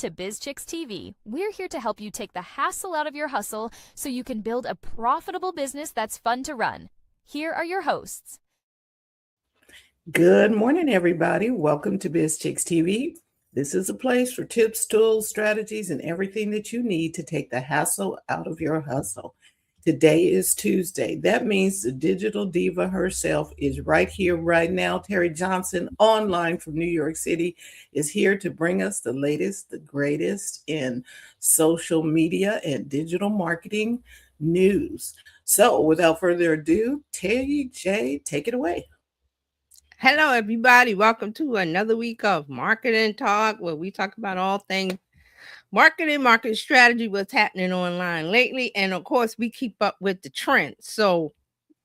to Bizchicks TV. We're here to help you take the hassle out of your hustle so you can build a profitable business that's fun to run. Here are your hosts. Good morning, everybody. Welcome to Bizchicks TV. This is a place for tips, tools, strategies, and everything that you need to take the hassle out of your hustle. Today is Tuesday. That means the digital diva herself is right here, right now. Terry Johnson, online from New York City, is here to bring us the latest, the greatest in social media and digital marketing news. So without further ado, Terry J, take it away. Hello, everybody. Welcome to another week of Marketing Talk, where we talk about all things marketing, market strategy, what's happening online lately. And of course, we keep up with the trends. So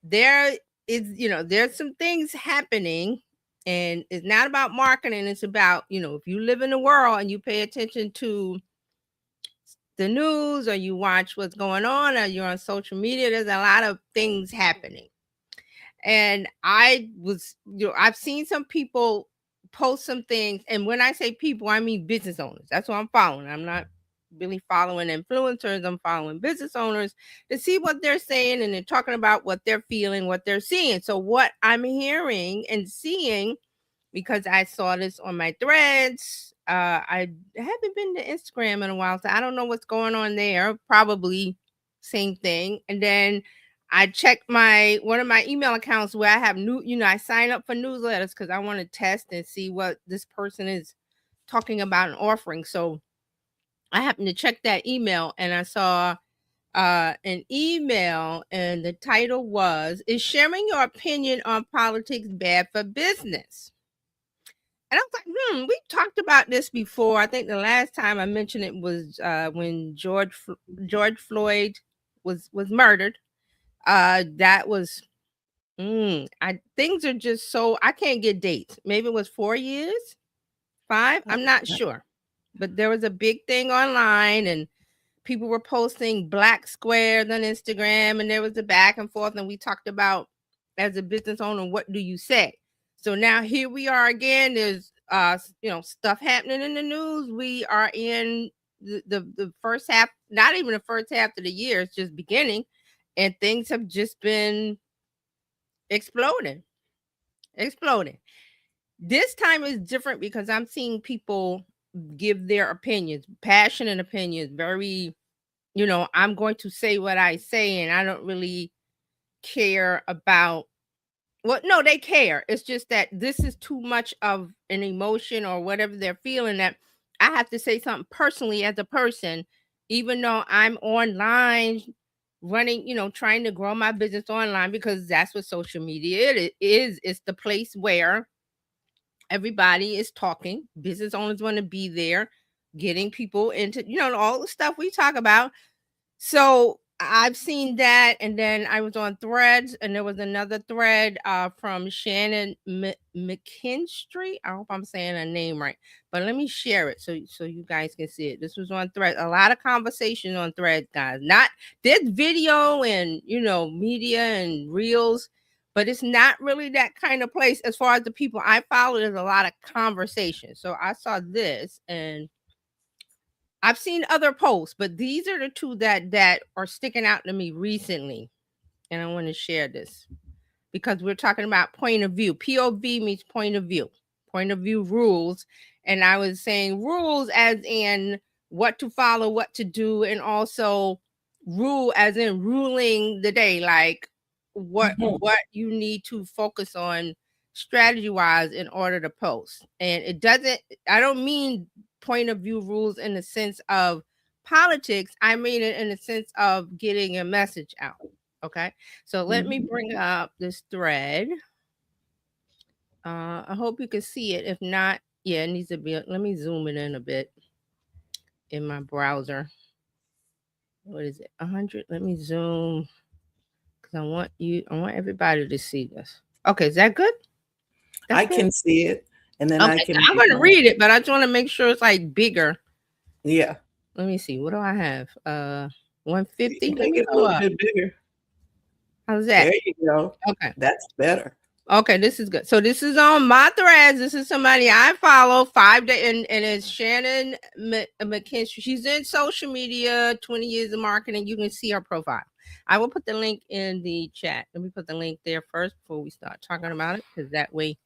there is, there's some things happening, and it's not about marketing. It's about, if you live in the world and you pay attention to the news, or you watch what's going on, or you're on social media, there's a lot of things happening. And I've seen some people post some things. And when I say people, I mean business owners. That's what I'm following. I'm not really following influencers. I'm following business owners to see what they're saying. And they're talking about what they're feeling, what they're seeing. So what I'm hearing and seeing, because I saw this on my threads, I haven't been to Instagram in a while, so I don't know what's going on there. Probably same thing. And then I checked one of my email accounts where I have I sign up for newsletters because I want to test and see what this person is talking about and offering. So I happened to check that email, and I saw an email, and the title was, "Is sharing your opinion on politics bad for business?" And I was like, we talked about this before. I think the last time I mentioned it was when George Floyd was murdered. That was things are just so, I can't get dates. Maybe it was 4 years, 5, I'm not sure. But there was a big thing online, and people were posting black squares on Instagram, and there was a back and forth, and we talked about, as a business owner, what do you say? So now here we are again. There's stuff happening in the news. We are in the first half, not even the first half of the year, it's just beginning. And things have just been exploding. This time is different because I'm seeing people give their opinions, passionate opinions, very, I'm going to say what I say, and I don't really care about no, they care. It's just that this is too much of an emotion or whatever they're feeling, that I have to say something personally as a person, even though I'm online running, trying to grow my business online, because that's what social media is. It's the place where everybody is talking. Business owners want to be there, getting people into, all the stuff we talk about. So I've seen that. And then I was on Threads, and there was another thread from Shannon McKinstry. I hope I'm saying her name right, but let me share it so you guys can see it. This was on Threads. A lot of conversation on Threads, guys. Not this video and media and reels, but it's not really that kind of place. As far as the people I follow, there's a lot of conversation. So I saw this, and I've seen other posts, but these are the two that are sticking out to me recently. And I want to share this because we're talking about point of view. POV means point of view rules. And I was saying rules as in what to follow, what to do, and also rule as in ruling the day, like what you need to focus on strategy wise in order to post. And I don't mean point of view rules in the sense of politics. I mean it in the sense of getting a message out. Okay, so let me bring up this thread. I hope you can see it. If not, yeah, it needs to be. Let me zoom it in a bit in my browser. What is it? 100. Let me zoom because I want everybody to see this. Okay, is that good? I can see it. And then I'm going to read it, but I just want to make sure it's like bigger. Yeah. Let me see. What do I have? 150. Make it a little bit bigger. How's that? There you go. Okay. That's better. Okay, this is good. So this is on my threads. This is somebody I follow 5 days, and it's Shannon McKinstry. She's in social media, 20 years of marketing. You can see her profile. I will put the link in the chat. Let me put the link there first before we start talking about it, because that way,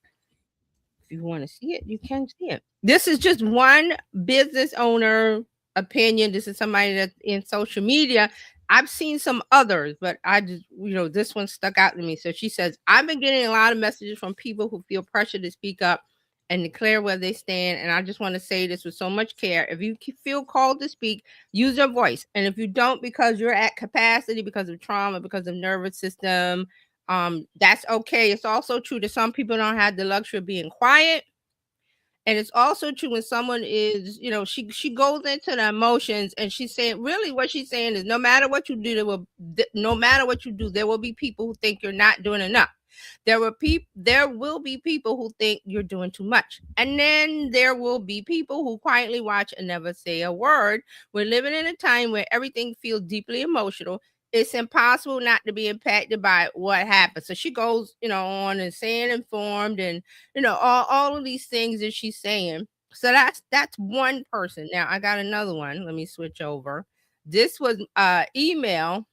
if you want to see it, you can see it. This is just one business owner opinion. This is somebody that's in social media. I've seen some others, but I just, this one stuck out to me. So she says, I've been getting a lot of messages from people who feel pressure to speak up and declare where they stand. And I just want to say this with so much care. If you feel called to speak, use your voice. And if you don't, because you're at capacity, because of trauma, because of nervous system, that's okay. It's also true that some people don't have the luxury of being quiet. And it's also true when someone is, she goes into the emotions, and she's saying, really what she's saying is, no matter what you do, there will be people who think you're not doing enough. There will be people who think you're doing too much. And then there will be people who quietly watch and never say a word. We're living in a time where everything feels deeply emotional. It's impossible not to be impacted by what happened. So she goes, on and staying informed, and all of these things that she's saying. So that's one person. Now I got another one. Let me switch over. This was email.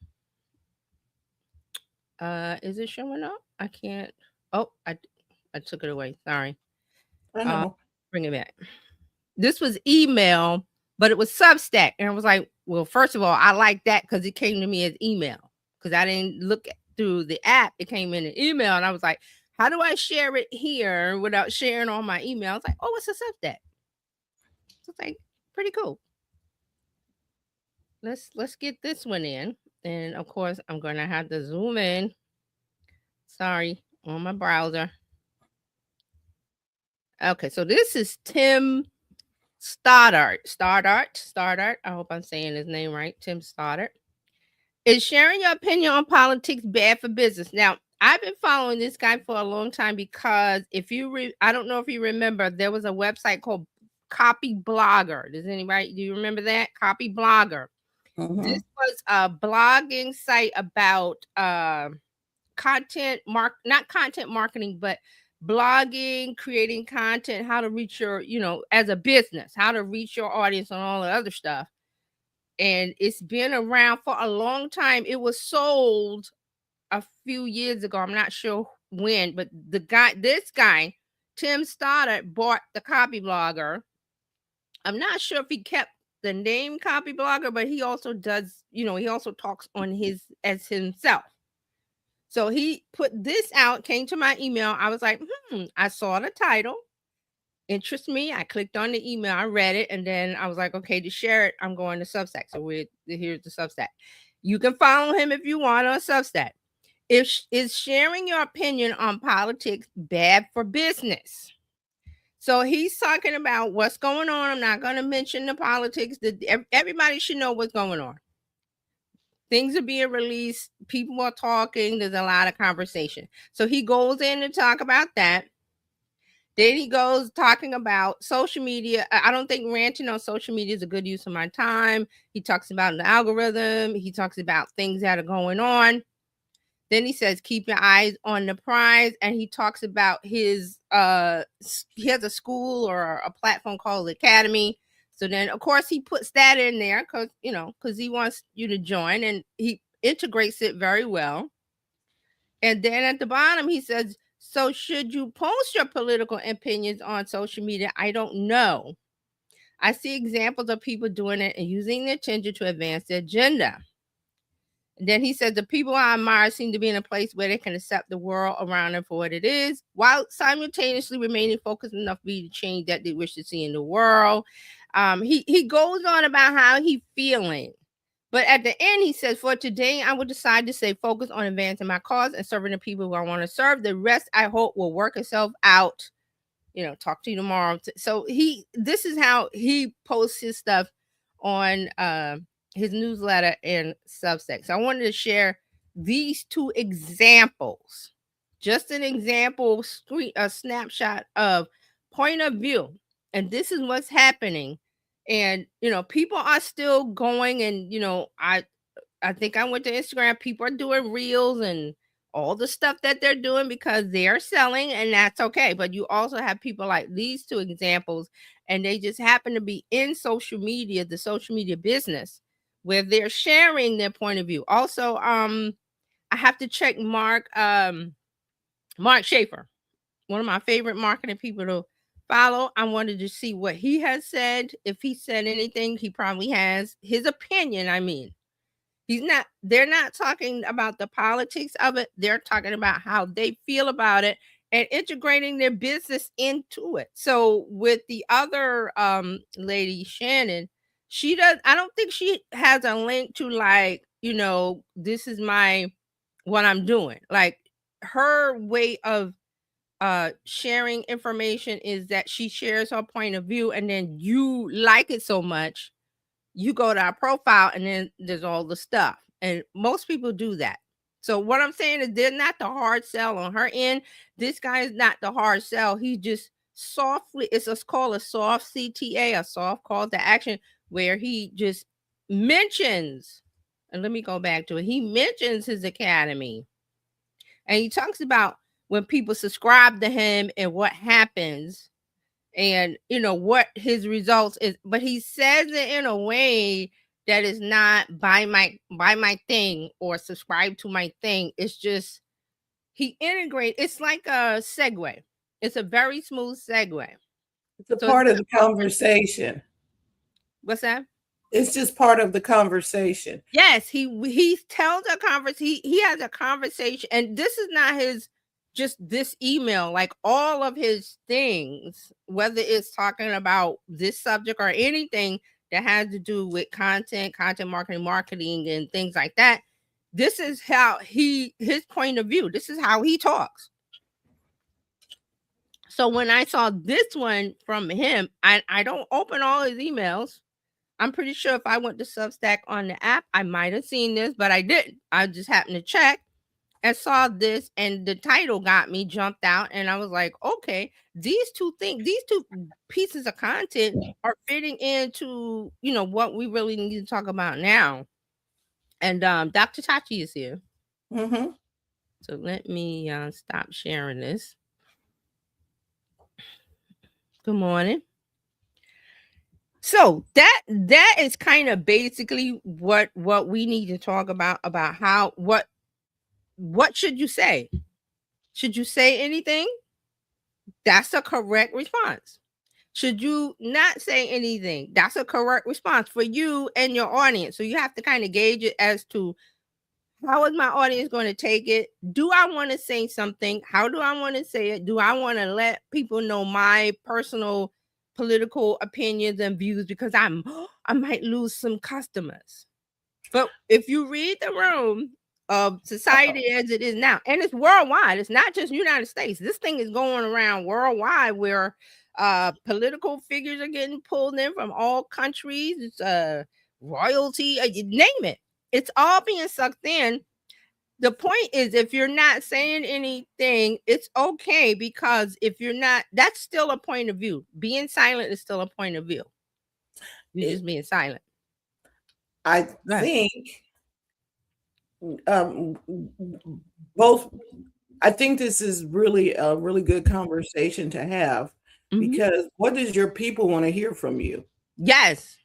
Is it showing up? I can't. Oh, I took it away. Sorry. I know. Bring it back. This was email, but it was Substack, and I was like, well, first of all, I like that because it came to me as email, because I didn't look through the app. It came in an email, and I was like, how do I share it here without sharing on my email? I was like, oh, it's a Substack. So it's like pretty cool. Let's get this one in, and of course, I'm gonna have to zoom in. Sorry, on my browser. Okay, so this is Tim Stoddart. I hope I'm saying his name right. Tim Stoddart. Is sharing your opinion on politics bad for business? Now, I've been following this guy for a long time, because if you I don't know if you remember, there was a website called Copy Blogger. Do you remember that? Copy Blogger. Mhm. This was a blogging site about not content marketing, but blogging, creating content, how to reach your, as a business, how to reach your audience, and all the other stuff. And it's been around for a long time. It was sold a few years ago. I'm not sure when, but this guy, Tim Stoddart, bought the Copy Blogger. I'm not sure if he kept the name Copy Blogger, but he also does, he also talks on as himself. So he put this out, came to my email. I was like, I saw the title, interests me. I clicked on the email, I read it, and then I was like, okay, to share it, I'm going to Substack. So here's the Substack. You can follow him if you want on Substack. Is sharing your opinion on politics bad for business? So he's talking about what's going on. I'm not going to mention the politics. Everybody should know what's going on. Things are being released. People are talking. There's a lot of conversation. So he goes in to talk about that. Then he goes talking about social media. I don't think ranting on social media is a good use of my time. He talks about the algorithm. He talks about things that are going on. Then he says, keep your eyes on the prize. And he talks about his, he has a school or a platform called Academy. So then, of course, he puts that in there because he wants you to join, and he integrates it very well. And then at the bottom, he says, so should you post your political opinions on social media? I don't know. I see examples of people doing it and using their attention to advance their agenda. Then he said, the people I admire seem to be in a place where they can accept the world around them for what it is, while simultaneously remaining focused enough to be the change that they wish to see in the world. He goes on about how he's feeling. But at the end, he says, for today, I will decide to stay focused on advancing my cause and serving the people who I want to serve. The rest, I hope, will work itself out. Talk to you tomorrow. So this is how he posts his stuff on his newsletter and Substack. So I wanted to share these two examples, just an example, a snapshot of point of view. And this is what's happening. And, people are still going, and, I think I went to Instagram. People are doing reels and all the stuff that they're doing because they are selling, and that's okay. But you also have people like these two examples, and they just happen to be in social media, the social media business, where they're sharing their point of view. Also, I have to check Mark Schaefer, one of my favorite marketing people to follow. I wanted to see what he has said. If he said anything, he probably has his opinion. I mean, they're not talking about the politics of it. They're talking about how they feel about it and integrating their business into it. So with the other lady, Shannon, I don't think she has a link to, like, this is what I'm doing. Like, her way of sharing information is that she shares her point of view, and then you like it so much, you go to our profile, and then there's all the stuff. And most people do that. So what I'm saying is they're not the hard sell on her end. This guy is not the hard sell. He just softly, it's called a soft CTA, a soft call to action, where he just mentions, and let me go back to it. He mentions his academy, and he talks about when people subscribe to him and what happens, and what his results is, but he says it in a way that is not buy my thing or subscribe to my thing. It's just he integrates. It's like a segue. It's a very smooth segue. It's a part of the conversation. What's that? It's just part of the conversation. Yes, he tells a conversation. He has a conversation, and this is not his just this email. Like, all of his things, whether it's talking about this subject or anything that has to do with content marketing, and things like that. This is how his point of view. This is how he talks. So when I saw this one from him, I don't open all his emails. I'm pretty sure if I went to Substack on the app, I might have seen this, but I didn't. I just happened to check and saw this, and the title got me, jumped out, and I was like, okay, these two pieces of content are fitting into, what we really need to talk about now. And Dr. Tachi is here. Mm-hmm. So let me stop sharing this. Good morning. So that is kind of basically what we need to talk about how what should you say? Should you say anything? That's a correct response. Should you not say anything? That's a correct response for you and your audience. So you have to kind of gauge it as to, how is my audience going to take it? Do I want to say something? How do I want to say it? Do I want to let people know my personal political opinions and views because I might lose some customers? But if you read the room of society as it is now, and it's worldwide, it's not just United States. This thing is going around worldwide, where political figures are getting pulled in from all countries. It's royalty, you name it. It's all being sucked in. The point is, if you're not saying anything, it's okay, because if you're not, that's still a point of view. Being silent is still a point of view. You're just being silent. I think I think this is really a really good conversation to have, because what does your people want to hear from you? Yes.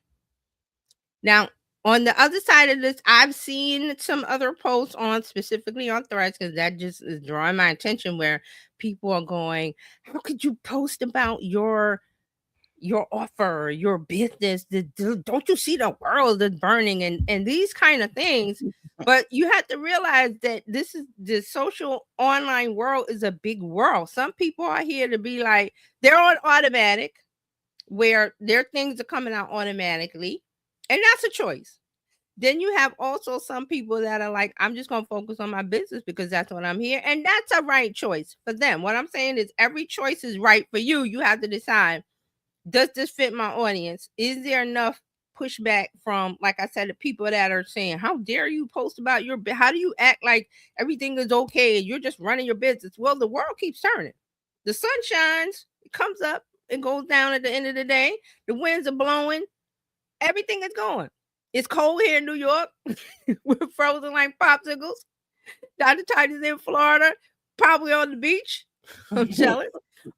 Now, on the other side of this, I've seen some other posts specifically on Threads, because that just is drawing my attention, where people are going, how could you post about your offer, your business? Don't you see the world is burning, and these kind of things? But you have to realize that the social online world is a big world. Some people are here to be like, they're on automatic, where their things are coming out automatically, and that's a choice. Then you have also some people that are like, I'm just going to focus on my business because that's what I'm here. And that's a right choice for them. What I'm saying is, every choice is right for you. You have to decide, does this fit my audience? Is there enough pushback from, like I said, the people that are saying, how dare you post about how do you act like everything is okay and you're just running your business? Well, the world keeps turning. The sun shines, it comes up, it goes down at the end of the day. The winds are blowing. Everything is going. It's cold here in New York. We're frozen like popsicles. Dr. Tiny's in Florida, probably on the beach. I'm jealous.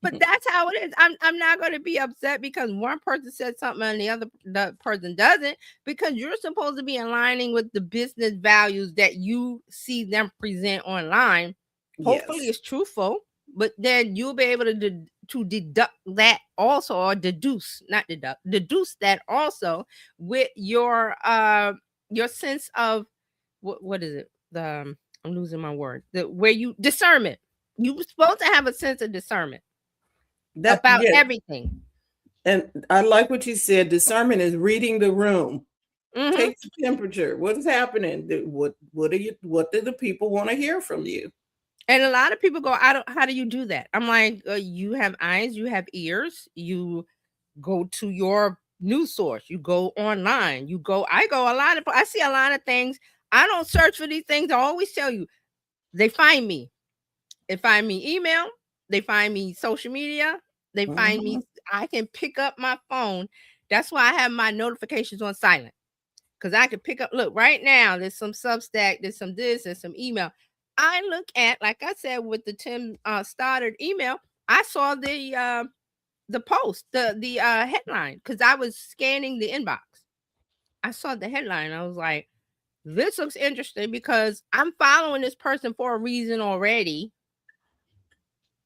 But that's how it is. I'm not going to be upset because one person said something and the person doesn't, because you're supposed to be aligning with the business values that you see them present online. Hopefully Yes. it's truthful, but then you'll be able to deduct that also, or deduce that also with your sense of what is it? I'm losing my word. Where you discernment. You're supposed to have a sense of discernment about everything. And I like what you said. Discernment is reading the room. Mm-hmm. Take the temperature. What is happening? What do the people want to hear from you? And a lot of people go, how do you do that? I'm like, you have eyes, you have ears, you go to your news source, you go online, I see a lot of things. I don't search for these things. I always tell you, they find me. They find me email, they find me social media, they find me. I can pick up my phone. That's why I have my notifications on silent. Because I can pick up, look, right now, there's some Substack, there's some this, there's some email. I look at, like I said, with the Tim Stoddard email, I saw the post, the headline, because I was scanning the inbox. I saw the headline. I was like, this looks interesting because I'm following this person for a reason already,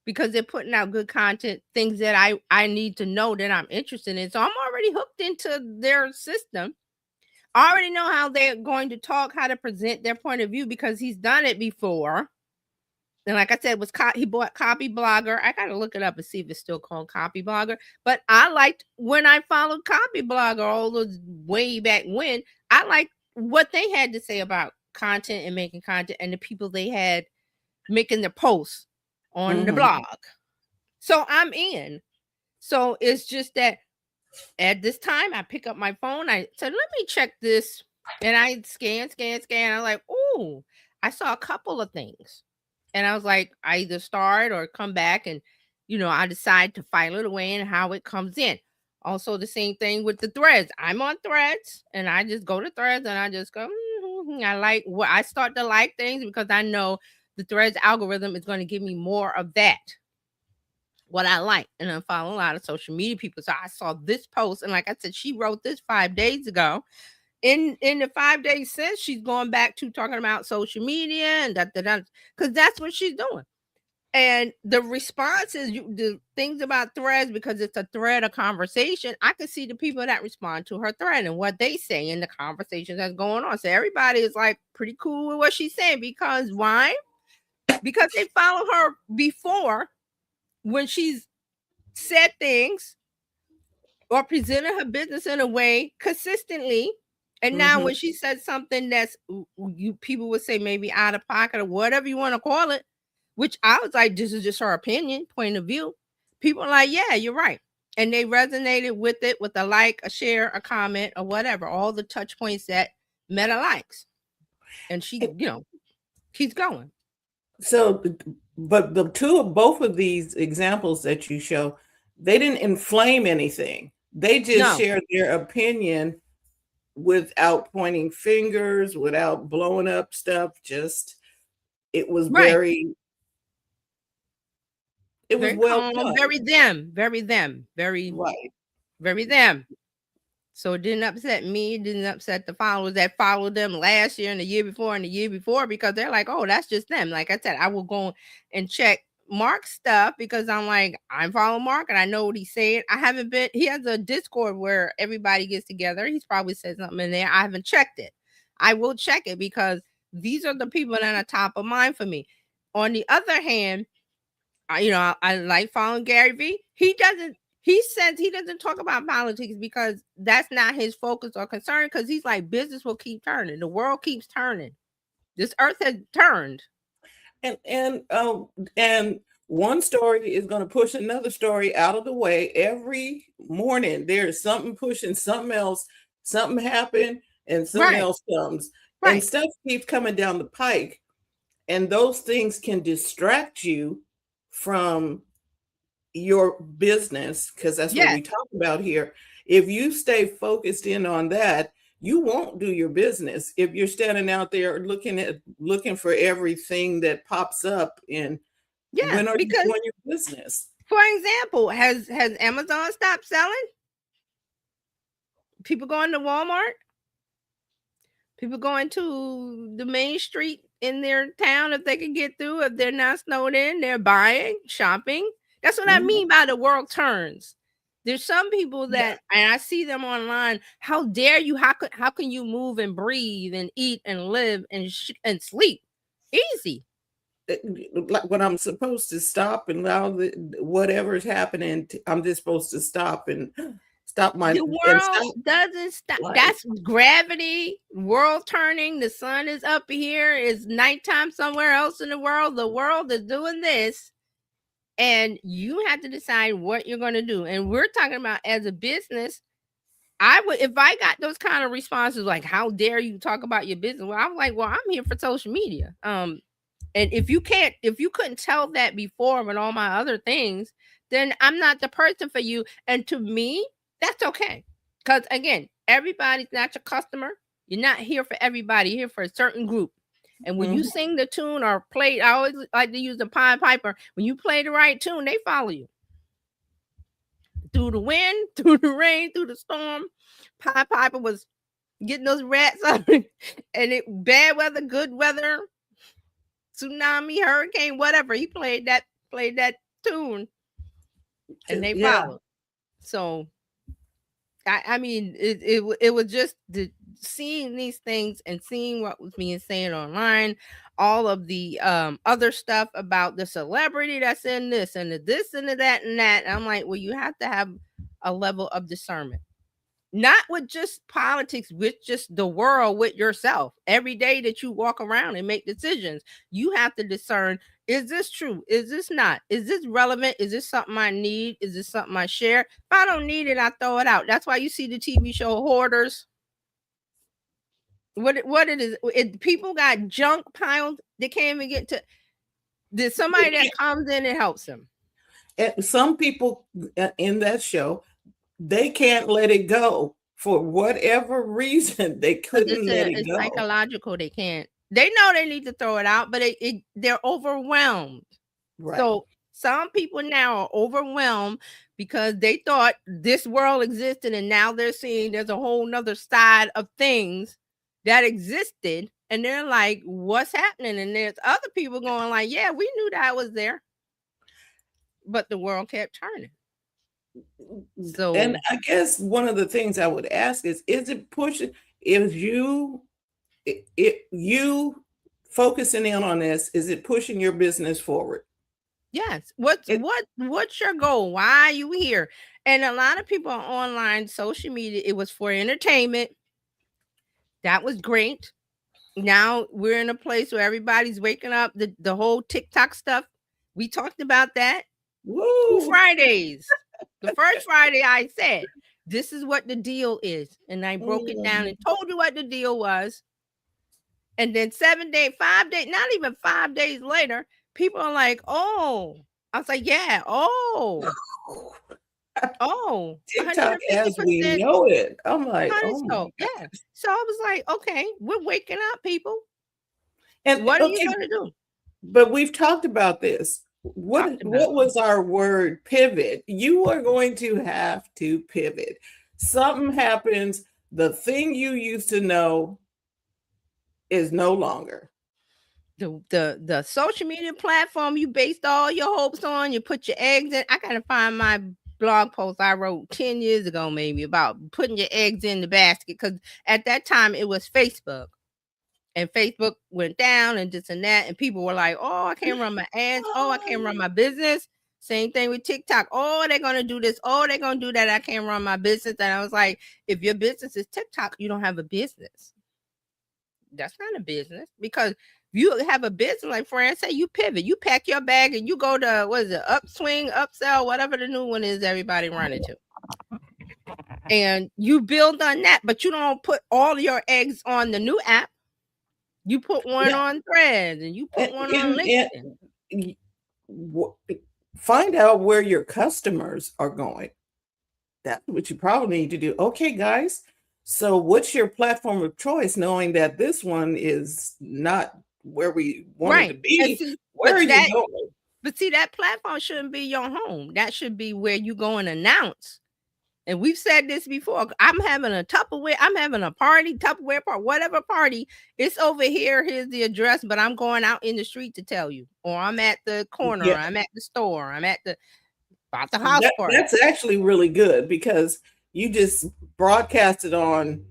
because they're putting out good content, things that I need to know that I'm interested in. So I'm already hooked into their system. I already know how they're going to talk, how to present their point of view, because he's done it before. And like I said, he bought Copy Blogger. I got to look it up and see if it's still called Copy Blogger. But I liked when I followed Copy Blogger all those way back when. I liked what they had to say about content and making content, and the people they had making the posts on the blog. So I'm in. So it's just that at this time, I pick up my phone. I said, let me check this. And I scan. I'm like, ooh, I saw a couple of things. And I was like, I either start or come back, and, I decide to file it away and how it comes in. Also, the same thing with the threads. I'm on threads, and I just go to threads, and I just go, I start to like things because I know the threads algorithm is going to give me more of that. What I like, and I follow a lot of social media people. So I saw this post, and like I said, she wrote this 5 days ago. In the 5 days since, she's going back to talking about social media and because that's what she's doing. And the responses, the things about threads, because it's a thread of conversation, I can see the people that respond to her thread and what they say in the conversations that's going on. So everybody is like pretty cool with what she's saying. Because why? Because they follow her before, when she's said things or presented her business in a way consistently. And now when she said something that's, people would say maybe out of pocket or whatever you want to call it, which I was like, this is just her opinion, point of view. People are like, yeah, you're right. And they resonated with it, with a like, a share, a comment, or whatever, all the touch points that Meta likes. And she, keeps going. So, but both of these examples that you show, they didn't inflame anything. They just shared their opinion without pointing fingers, without blowing up stuff. Just, it was very well done. Very them, very them. So it didn't upset me. It didn't upset the followers that followed them last year and the year before, because they're like, oh, that's just them. Like I said, I will go and check Mark's stuff because I'm like, I'm following Mark and I know what he said. He has a Discord where everybody gets together. He's probably said something in there. I haven't checked it. I will check it because these are the people that are top of mind for me. On the other hand, I like following Gary Vee. He says he doesn't talk about politics because that's not his focus or concern, because he's like, business will keep turning. The world keeps turning. This earth has turned. And one story is going to push another story out of the way. Every morning there's something pushing something else, something happened and something else comes. And stuff keeps coming down the pike. And those things can distract you from your business, because that's what we talk about here. If you stay focused in on that, you won't do your business if you're standing out there looking for everything that pops up. And Yeah, when are you because doing your business? for example, has Amazon stopped selling? People going to Walmart? People going to the main street in their town if they can get through, if they're not snowed in, they're buying, shopping. That's what I mean by the world turns. There's some people that, and I see them online. How dare you? How can you move and breathe and eat and live and sleep? Easy. Like when I'm supposed to stop and allow whatever's happening, I'm just supposed to stop and stop the world doesn't stop. Life. That's gravity, world turning. The sun is up here. It's nighttime somewhere else in the world. The world is doing this. And you have to decide what you're going to do. And we're talking about as a business. I would, if I got those kind of responses, like, how dare you talk about your business? Well, I'm like, well, I'm here for social media. And if you couldn't tell that before with all my other things, then I'm not the person for you. And to me, that's okay. Because again, everybody's not your customer. You're not here for everybody. You're here for a certain group. And when you sing the tune or play, I always like to use the Pied Piper. When you play the right tune, they follow you. Through the wind, through the rain, through the storm. Pied Piper was getting those rats up. And it bad weather, good weather, tsunami, hurricane, whatever. He played that tune. And they followed. So I mean, it was just seeing these things and seeing what was being said online, all of the other stuff about the celebrity that's in this and the this and the that and that. And I'm like, well, you have to have a level of discernment, not with just politics, with just the world, with yourself. Every day that you walk around and make decisions, you have to discern, is this true? Is this not? Is this relevant? Is this something I need? Is this something I share? If I don't need it, I throw it out. That's why you see the TV show Hoarders. What it is, people got junk piled. They can't even get to. There's somebody that comes in and helps them. And some people in that show, they can't let it go for whatever reason. They couldn't let it go. It's psychological. They can't. They know they need to throw it out, but they're overwhelmed. Right. So some people now are overwhelmed because they thought this world existed, and now they're seeing there's a whole nother side of things that existed, and they're like, what's happening? And there's other people going like, yeah, we knew that was there, but the world kept turning. So, and I guess one of the things I would ask is it pushing, if you focusing in on this, is it pushing your business forward? Yes. What's your goal? Why are you here? And a lot of people are online, social media, it was for entertainment. That was great. Now we're in a place where everybody's waking up. The whole TikTok stuff, we talked about that. Woo! Fridays. The first Friday I said, this is what the deal is. And I broke it down and told you what the deal was. And then 5 days, not even 5 days later, people are like, oh. I was like, yeah, oh. TikTok as we know it. I'm like, oh yeah. So I was like, okay, we're waking up, people. And what are you going to do? But we've talked about this. What was our word? Pivot. You are going to have to pivot. Something happens. The thing you used to know is no longer. The social media platform you based all your hopes on, you put your eggs in. I gotta find my blog post I wrote 10 years ago, maybe, about putting your eggs in the basket, because at that time it was Facebook. And Facebook went down and this and that. And people were like, oh, I can't run my ads. Oh, I can't run my business. Same thing with TikTok. Oh, they're going to do this. Oh, they're going to do that. I can't run my business. And I was like, if your business is TikTok, you don't have a business. That's not a business. Because you have a business, like Fran said, you pivot. You pack your bag and you go to, what is it, Upswing, Upsell, whatever the new one is everybody running to. And you build on that. But you don't put all your eggs on the new app. You put one on Threads and you put one on LinkedIn. Find out where your customers are going. That's what you probably need to do. Okay, guys. So what's your platform of choice, knowing that this one is not where we wanted to Right. And be? see, Where are you going? but see, that platform shouldn't be your home. That should be where you go and announce. And we've said this before. I'm having a Tupperware, I'm having a party, Tupperware party, whatever party. It's over here. Here's the address, but I'm going out in the street to tell you. Or I'm at the corner, Yeah, I'm at the store, I'm at the house party. that's actually really good because you just broadcasted on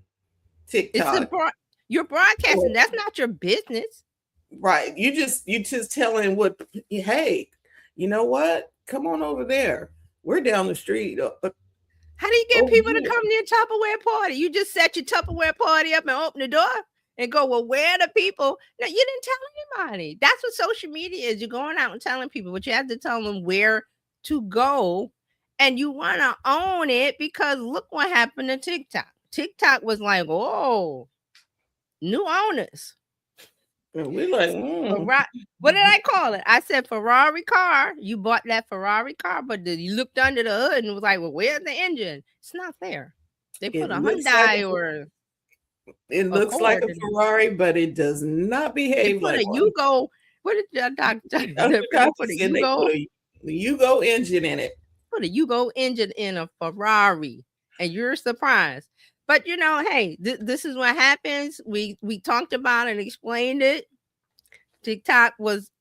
TikTok. You're broadcasting. That's not your business. Right. You just telling what, hey, you know what? Come on over there. We're down the street. How do you get people to come to your Tupperware party? You just set your Tupperware party up and open the door and go, well, where are the people? Now, you didn't tell anybody. That's what social media is. You're going out and telling people, but you have to tell them where to go. And you want to own it because look what happened to TikTok. TikTok was like, oh, new owners. And we're like, what did I call it? I said Ferrari car. You bought that Ferrari car, but you looked under the hood and was like, well, where's the engine? It's not there. They put a Hyundai or it looks like a Ferrari, but it does not behave like one. Yugo. What did your doctor put a Yugo engine in it? Put a Yugo engine in a Ferrari, and you're surprised. But you know, hey, this is what happens. We talked about it and explained it. TikTok was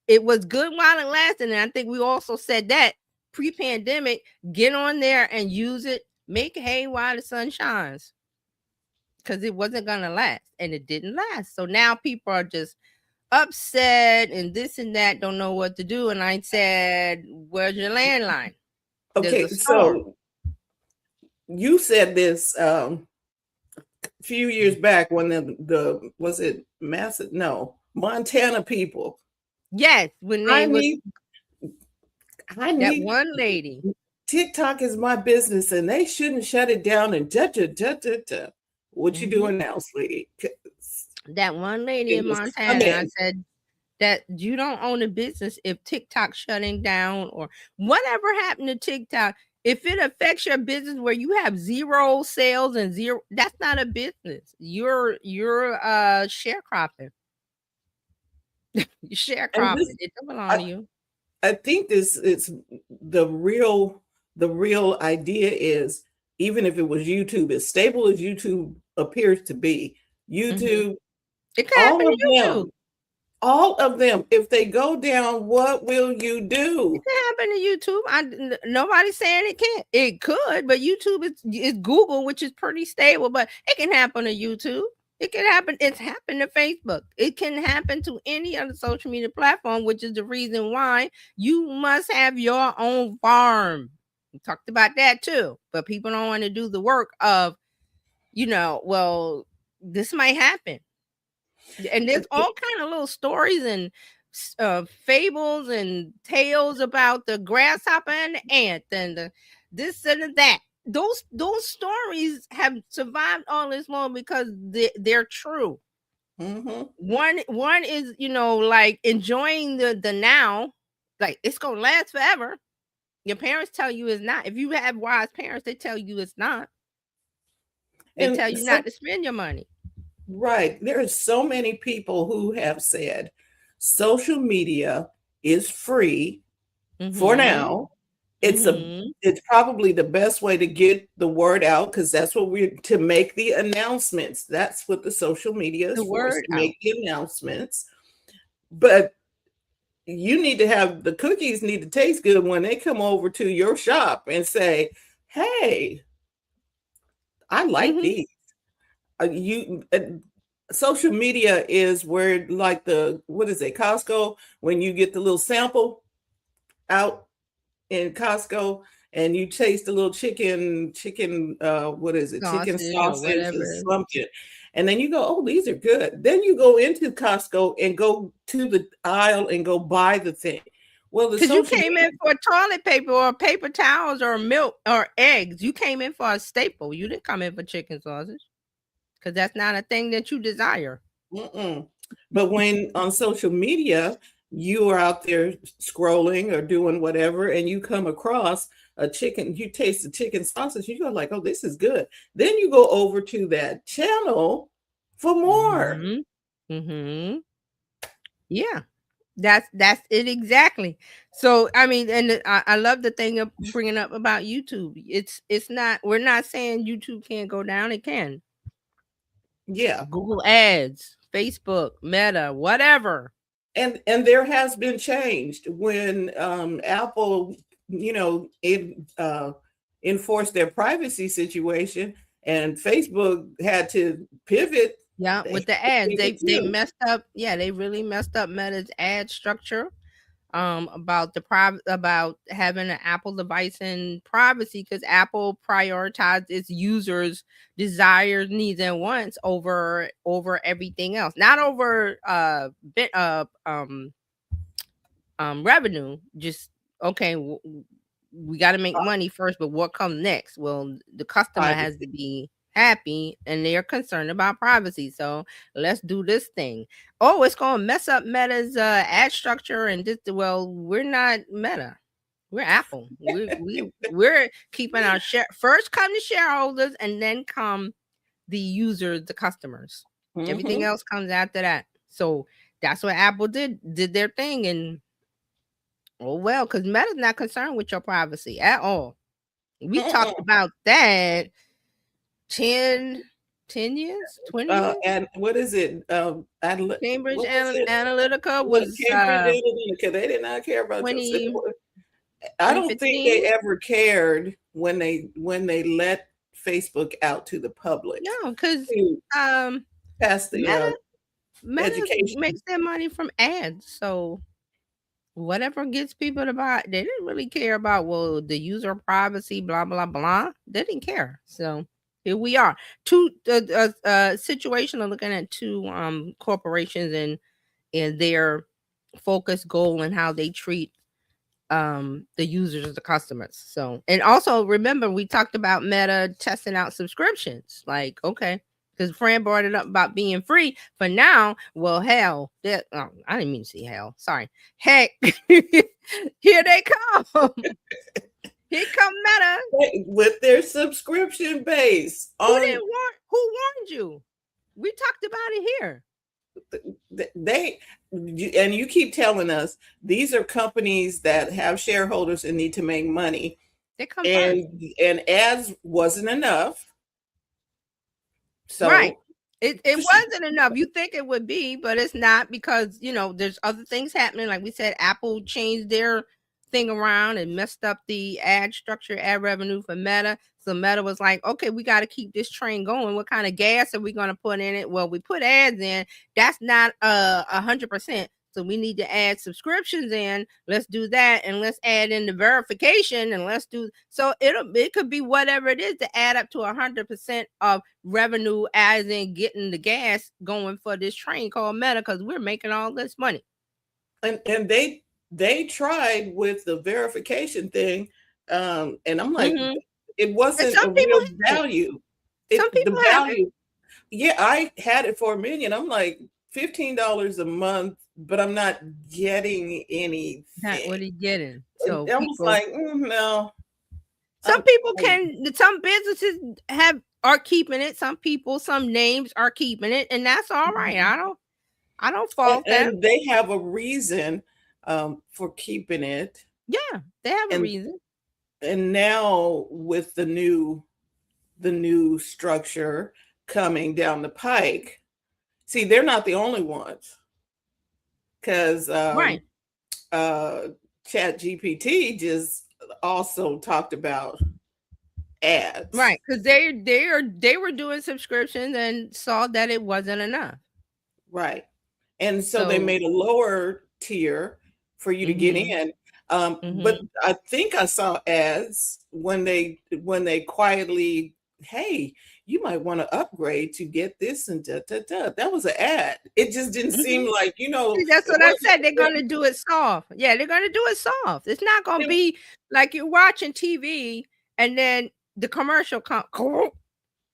good while it lasted, and I think we also said that pre-pandemic, get on there and use it, make hay while the sun shines, because it wasn't gonna last, and it didn't last. So now people are just upset and this and that, don't know what to do. And I said, "Where's your landline?" Okay, so you said this a few years back when the was it massive? No, Montana people. Yes, when they I need one lady. TikTok is my business, and they shouldn't shut it down. And what you doing now, sweetie? That one lady in Montana, I said that you don't own a business if TikTok's shutting down or whatever happened to TikTok. If it affects your business where you have zero sales and zero, that's not a business. You're sharecropping. You're sharecropping. It doesn't belong to you. I think it's the real idea is, even if it was YouTube, as stable as YouTube appears to be, YouTube, it can happen to YouTube. All of them, if they go down, what will you do? It can happen to YouTube. Nobody's saying it can't. It could, but YouTube is Google, which is pretty stable, but it can happen to YouTube. It can happen. It's happened to Facebook. It can happen to any other social media platform, which is the reason why you must have your own farm. We talked about that too, but people don't want to do the work of, well, this might happen. And there's all kind of little stories and fables and tales about the grasshopper and the ant and the this and that. Those stories have survived all this long because they're true. One is, like enjoying the now, like it's gonna last forever. Your parents tell you it's not. If you have wise parents, they tell you it's not. They tell you not to spend your money. Right. There are so many people who have said social media is free for now. It's it's probably the best way to get the word out, because that's what we're to make the announcements. That's what the social media is for, to make the announcements. But you need to have the cookies need to taste good when they come over to your shop and say, "Hey, I like these." Social media is where, like Costco, when you get the little sample out in Costco and you taste a little chicken, what is it? Chicken sausage or something. And then you go, oh, these are good. Then you go into Costco and go to the aisle and go buy the thing. Well, because you came in for toilet paper or paper towels or milk or eggs. You came in for a staple. You didn't come in for chicken sausage, because that's not a thing that you desire. But when on social media, you are out there scrolling or doing whatever, and you come across a chicken, you taste the chicken sausage, you go like, oh, this is good. Then you go over to that channel for more. Yeah. That's it exactly. So I mean, and I love the thing of bringing up about YouTube. It's not, we're not saying YouTube can't go down. It can. Yeah. Google Ads, Facebook, Meta, whatever. And there has been changed when Apple, enforced their privacy situation, and Facebook had to pivot. Yeah, with the ads, they messed up. Yeah, they really messed up Meta's ad structure. About about having an Apple device and privacy, because Apple prioritized its users' desires, needs, and wants over everything else, not over revenue. Just okay, we got to make money first, but what comes next? Well, the customer has to be happy, and they're concerned about privacy. So let's do this thing. Oh, it's gonna mess up Meta's ad structure, and just, well, we're not Meta, we're Apple. We're keeping our share first. Come the shareholders, and then come the users, the customers. Everything else comes after that. So that's what Apple did their thing. And oh well, because Meta's not concerned with your privacy at all. We talked about that 10 years, 20 years. And what is it? Cambridge Analytica was Cambridge Analytica. They did not care about your. I don't think they ever cared when they let Facebook out to the public. No, because past the Meta education makes their money from ads. So whatever gets people to buy, they didn't really care about, well, the user privacy, blah blah blah. They didn't care. So here we are. Two situation of looking at two corporations and their focus goal and how they treat the users, the customers. So, and also remember, we talked about Meta testing out subscriptions. Like, okay, because Fran brought it up about being free for now. Well, hell, I didn't mean to say hell. Sorry. Heck, here they come. Here come Meta with their subscription base. Who warned you? We talked about it here. And you keep telling us these are companies that have shareholders and need to make money. They come and ads wasn't enough. So right. It wasn't enough. You think it would be, but it's not, because there's other things happening. Like we said, Apple changed their thing around and messed up the ad structure, ad revenue for Meta. So Meta was like, okay, we got to keep this train going. What kind of gas are we going to put in it? Well, we put ads in. That's not 100%. So we need to add subscriptions in. Let's do that, and let's add in the verification, and let's do so. It could be whatever it is to add up to 100% of revenue, as in getting the gas going for this train called Meta, because we're making all this money. And they tried with the verification thing, and I'm like, it wasn't a real value. The value, yeah, I had it for $1 million. I'm like, $15 a month, but I'm not getting anything. Not what are you getting? So I was like, no. Some people some businesses are keeping it. Some people, some names are keeping it, and that's all right. I don't fault them. And they have a reason for keeping it. Yeah, they have a reason. And now with the new structure coming down the pike, see, they're not the only ones, because ChatGPT just also talked about ads, right? Because they were doing subscriptions and saw that it wasn't enough, right? And so they made a lower tier for you to get in. But I think I saw ads when they quietly, hey, you might want to upgrade to get this and da da da. That was an ad. It just didn't seem like, That's what I said. They're going to do it soft. Yeah, they're going to do it soft. It's not going to be like you're watching TV and then the commercial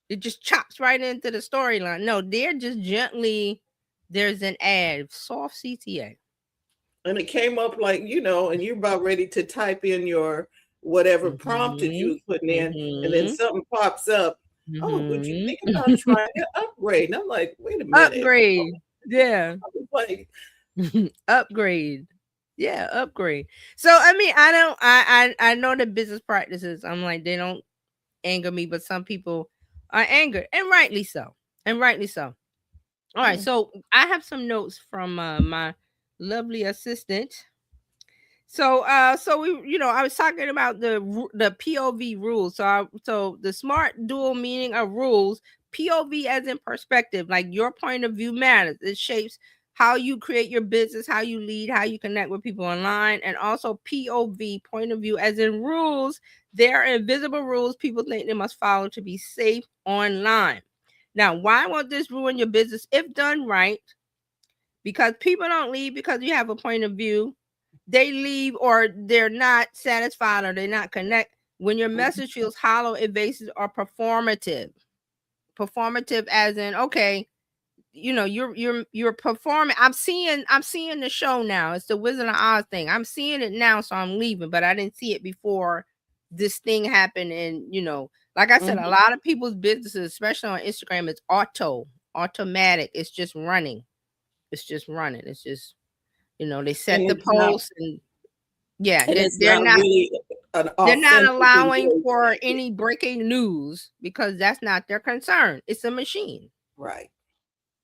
it just chops right into the storyline. No, they're just gently, there's an ad, soft CTA. And it came up like, and you're about ready to type in your whatever prompted you was putting in, and then something pops up. Oh, would you think about trying to upgrade? And I'm like, wait a minute. Upgrade. Yeah. I was like, Upgrade. Yeah, upgrade. So I mean, I know the business practices. I'm like, they don't anger me, but some people are angered, and rightly so. And rightly so. All right, so I have some notes from my lovely assistant. So we, I was talking about the POV rules. So the smart dual meaning of rules, POV as in perspective, like your point of view matters. It shapes how you create your business, how you lead, how you connect with people online, and also POV, point of view as in rules. There are invisible rules people think they must follow to be safe online. Now, why won't this ruin your business if done right? Because people don't leave because you have a point of view. They leave or they're not satisfied or they're not connect when your message feels hollow, evasive, or performative. Performative as in, okay, you're performing. I'm seeing the show now. It's the Wizard of Oz thing. I'm seeing it now, so I'm leaving, but I didn't see it before this thing happened. And like I said, a lot of people's businesses, especially on Instagram, it's automatic. It's just running. It's just running. It's just, they set the post and they're not really they're not allowing for any breaking news because that's not their concern. It's a machine. Right.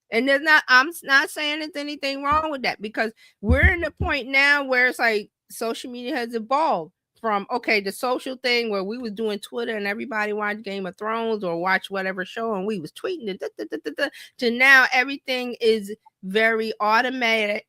And I'm not saying there's anything wrong with that because we're in the point now where it's like social media has evolved from, the social thing where we was doing Twitter and everybody watched Game of Thrones or watch whatever show and we was tweeting it to now everything is very automatic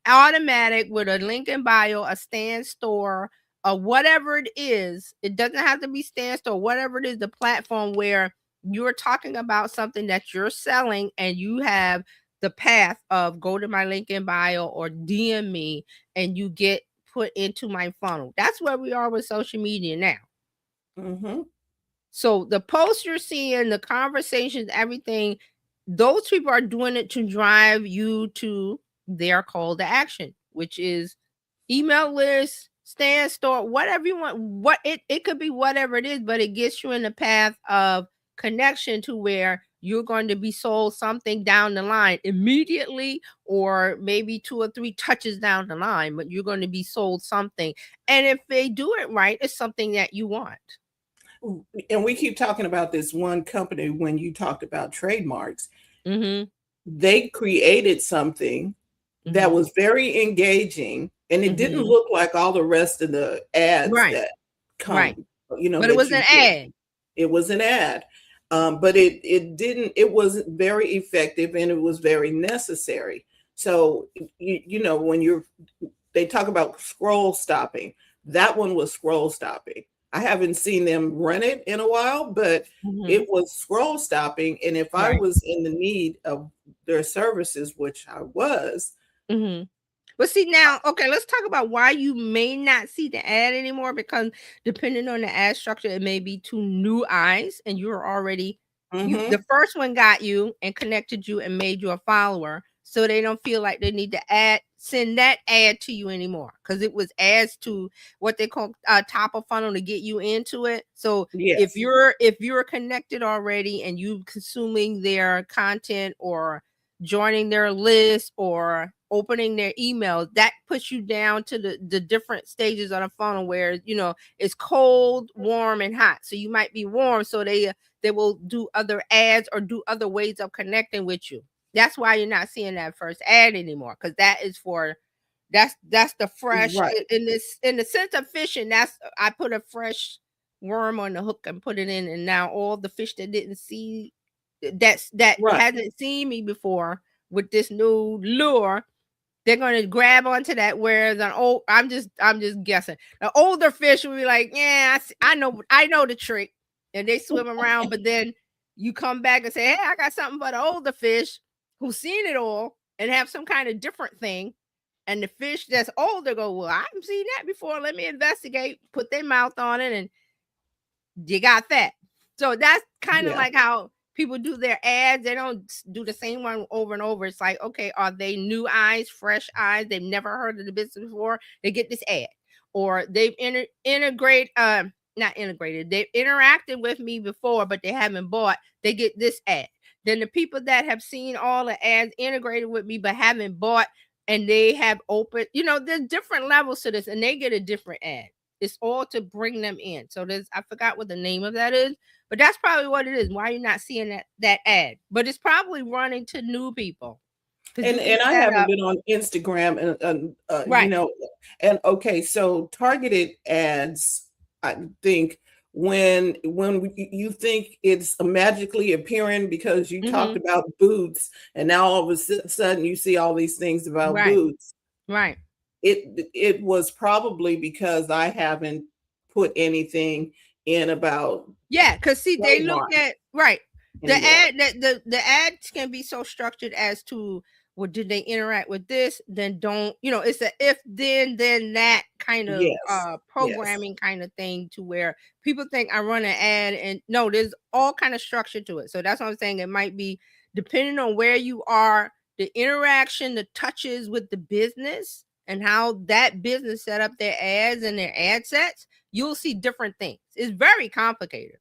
with a link in bio, a Stan Store, or whatever it is. It doesn't have to be Stan Store, whatever it is, the platform where you're talking about something that you're selling and you have the path of go to my link in bio or DM me and you get put into my funnel. That's where we are with social media now. So the posts you're seeing, the conversations, everything, those people are doing it to drive you to their call to action, which is email list, Stan Store, whatever you want. It could be whatever it is, but it gets you in the path of connection to where you're going to be sold something down the line immediately, or maybe 2 or 3 touches down the line, but you're going to be sold something. And if they do it right, it's something that you want. And we keep talking about this one company when you talked about trademarks. They created something that was very engaging, and it didn't look like all the rest of the ads that come. But it was an ad. It was an ad. But it wasn't very effective and it was very necessary. So, when they talk about scroll stopping, that one was scroll stopping. I haven't seen them run it in a while, but it was scroll stopping. And if I was in the need of their services, which I was. But see now, let's talk about why you may not see the ad anymore, because depending on the ad structure, it may be to new eyes and you're already, the first one got you and connected you and made you a follower. So they don't feel like they need to send that ad to you anymore because it was ads to what they call top of funnel to get you into it. So if you're connected already and you consuming their content or joining their list or opening their emails, that puts you down to the different stages of the funnel where it's cold, warm, and hot. So you might be warm, so they will do other ads or do other ways of connecting with you. That's why you're not seeing that first ad anymore, because that is that's the fresh in the sense of fishing. That's I put a fresh worm on the hook and put it in, and now all the fish that didn't see hasn't seen me before with this new lure, they're going to grab onto that. Whereas I'm just guessing, the older fish will be like, yeah, I know the trick, and they swim around. But then you come back and say, hey, I got something for the older fish who's seen it all and have some kind of different thing. And the fish that's older go, well, I haven't seen that before. Let me investigate. Put their mouth on it, and you got that. So that's kind of like how people do their ads. They don't do the same one over and over. It's like, okay, are they new eyes, fresh eyes? They've never heard of the business before. They get this ad, or they've integrate not integrated. They interacted with me before, but they haven't bought. They get this ad. Then the people that have seen all the ads integrated with me but haven't bought, and they have opened, there's different levels to this, and they get a different ad. It's all to bring them in. So I forgot what the name of that is, but that's probably what it is. Why you're not seeing that ad? But it's probably running to new people. And I haven't been on Instagram and right. and okay, so targeted ads, I think when you think it's magically appearing because you talked about boots, and now all of a sudden you see all these things about boots. Right. It was probably because I haven't put anything in about because see, they look at the ad that the ads can be so structured as to, well, did they interact with this? Then don't, it's a if then that kind of programming kind of thing, to where people think I run an ad, and no, there's all kind of structure to it. So that's what I'm saying. It might be depending on where you are, the interaction, the touches with the business, and how that business set up their ads and their ad sets. You'll see different things. It's very complicated,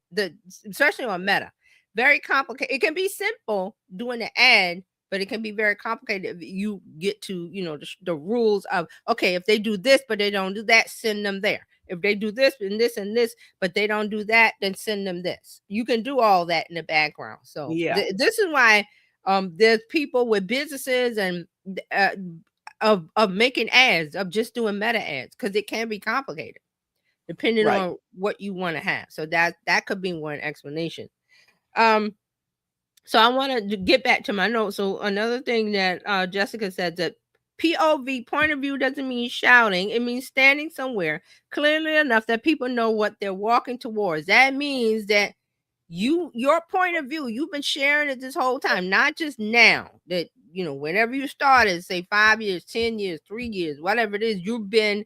especially on Meta. Very complicated. It can be simple doing the ad, but it can be very complicated if you get to, the rules of, okay, if they do this, but they don't do that, send them there. If they do this and this and this, but they don't do that, then send them this. You can do all that in the background. So this is why there's people with businesses and of making ads, of just doing Meta ads, because it can be complicated depending on what you want to have. So that could be one explanation. So I want to get back to my notes. So another thing that Jessica said, that POV, point of view, doesn't mean shouting. It means standing somewhere clearly enough that people know what they're walking towards. That means that your point of view, you've been sharing it this whole time, not just now. That, whenever you started, say 5 years, 10 years, 3 years, whatever it is, you've been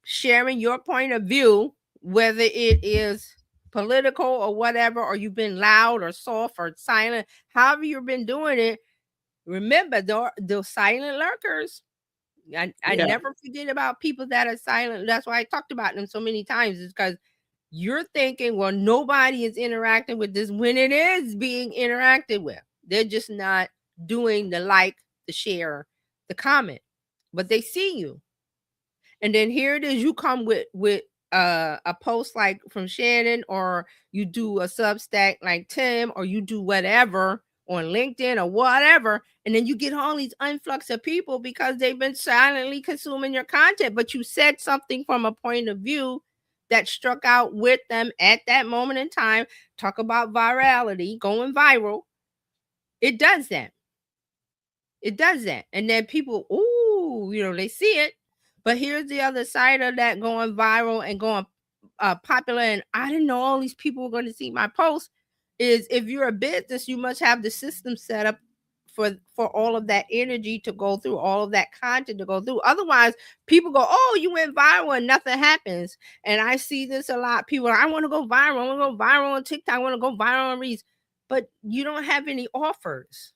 sharing your point of view, whether it is political or whatever, or you've been loud or soft or silent, however you've been doing it. Remember, those silent lurkers. I never forget about people that are silent. That's why I talked about them so many times, is because you're thinking, well, nobody is interacting with this, when it is being interacted with. They're just not doing the like, the share, the comment, but they see you. And then here it is, you come with a post like from Shannon, or you do a Substack like Tim, or you do whatever on LinkedIn or whatever, and then you get all these influx of people because they've been silently consuming your content, but you said something from a point of view that struck out with them at that moment in time. Talk about virality, going viral. It does that. And then people, they see it. But here's the other side of that, going viral and going popular, and I didn't know all these people were going to see my post, is if you're a business, you must have the system set up for all of that energy to go through, all of that content to go through. Otherwise, people go, oh, you went viral and nothing happens. And I see this a lot. People, I want to go viral. I want to go viral on TikTok. I want to go viral on Reels. But you don't have any offers.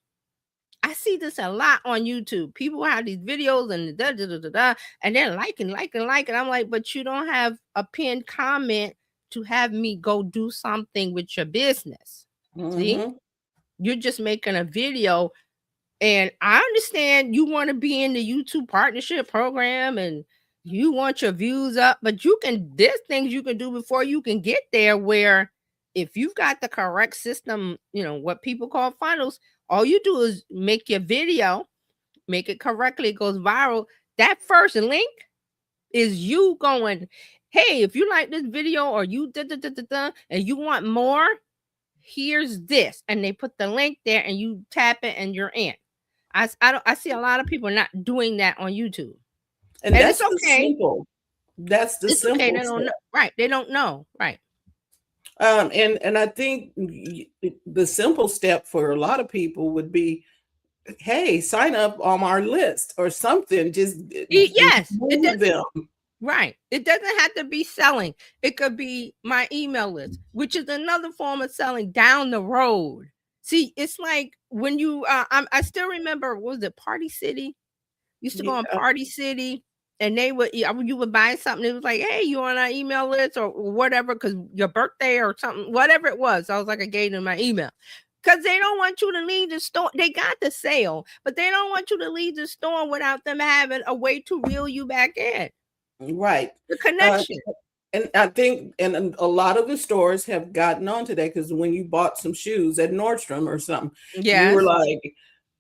I see this a lot on YouTube. People have these videos and and they're liking. I'm like, but you don't have a pinned comment to have me go do something with your business. See, you're just making a video, and I understand you want to be in the YouTube partnership program and you want your views up, but there's things you can do before you can get there, where if you've got the correct system, what people call funnels, all you do is make your video, make it correctly, it goes viral. That first link is you going, hey, if you like this video, or you and you want more, here's this. And they put the link there and you tap it and you're in. I see a lot of people not doing that on YouTube. And that's okay. Simple. That's the simple. Okay. They don't know. Right. They don't know. Right. And I think the simple step for a lot of people would be, hey, sign up on our list or something. Just move them. Right. It doesn't have to be selling. It could be my email list, which is another form of selling down the road. See, it's like when you, I still remember, what was it, Party City? Used to go on Party City, and they would, you would buy something. It was like, hey, you on our email list or whatever, because your birthday or something, whatever it was. So I was like, I gave them my email. Because they don't want you to leave the store. They got the sale, but they don't want you to leave the store without them having a way to reel you back in. Right. The connection. And I think, and a lot of the stores have gotten on today, because when you bought some shoes at Nordstrom or something, you were like,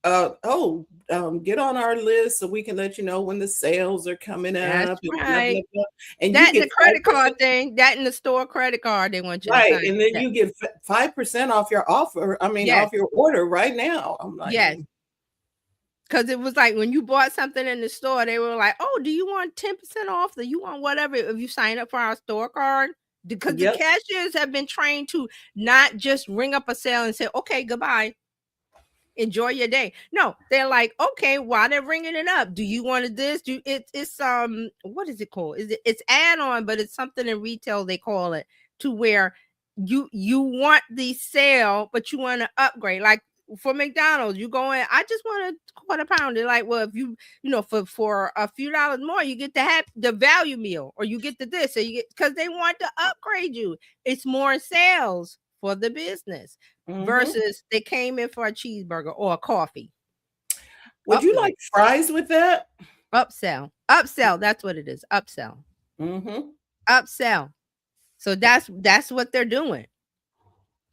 get on our list so we can let you know when the sales are coming up. That's right. And that you get the credit card thing, that in the store credit card, they want you to sign. And then you get 5% off your offer. I mean, off your order right now. I'm like, yes. Because it was like when you bought something in the store, they were like, oh, do you want 10% off? Do you want whatever if you sign up for our store card? Because the cashiers have been trained to not just ring up a sale and say, okay, goodbye. Enjoy your day. No, they're like, okay, while they're ringing it up, do you want this? It's what is it called? It's add-on, but it's something in retail they call it, to where you want the sale, but you want to upgrade. Like for McDonald's, you go in, I just want a quarter pound. They're like, well, if you know, for a few dollars more, you get to have the value meal, or you get the this, or you get, because they want to upgrade you. It's more sales for the business. Versus they came in for a cheeseburger or a coffee. Would you like fries with that? Upsell. That's what it is. Upsell. Upsell. So that's what they're doing.